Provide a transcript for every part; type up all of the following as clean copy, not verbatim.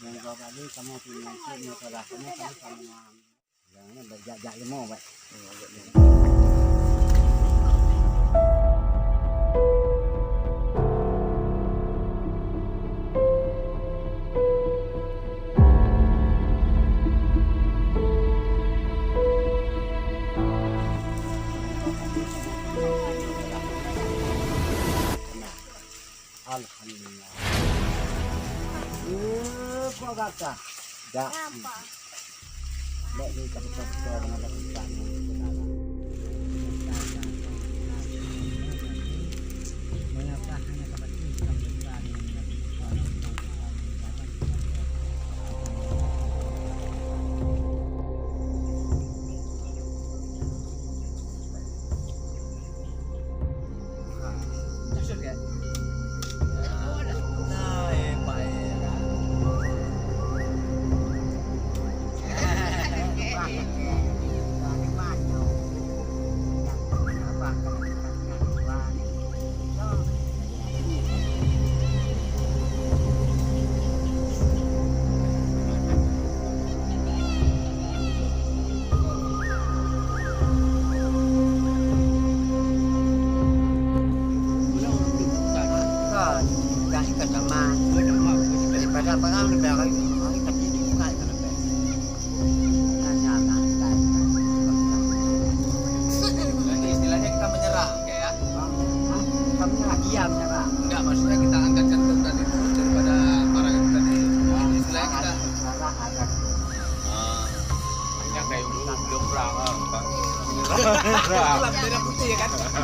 yang kau tadi kamu punya sini telah kamu jangan berjak-jak lemo baik. Alhamdulillah. Kok kata? Dak. Dak ni kapal-kapal dengan lakukan. Mengapa hanya kapal ini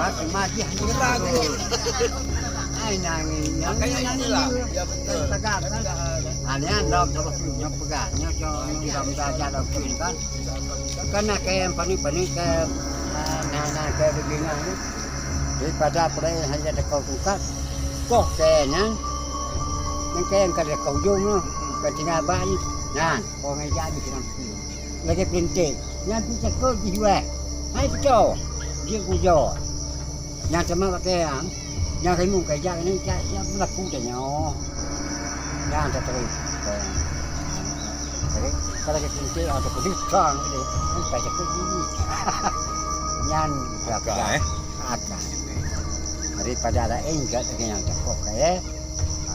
sampai mati hanya inilah ya betul tegak kan hanya dok terus nyopegahnya dalam dajah dok kan karena kayak panik-panik ke nah kayak begini daripada pada hanya dekau tukat kok kayaknya yang kayak kada kau jom ketinggal bayi nah kau ngajak di dalam lagi penting yang bisa kau dijual hai kau dia kujo yang sama pakai yang kamu kerja ini yang berlaku dehnya yang terus kalau kita nanti ada kebiasaan gitu kita jadi ini yang berapa ada daripada ada enggak dengan cakap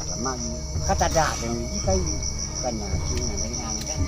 sama kata dah dengan jika kan sini dengan kan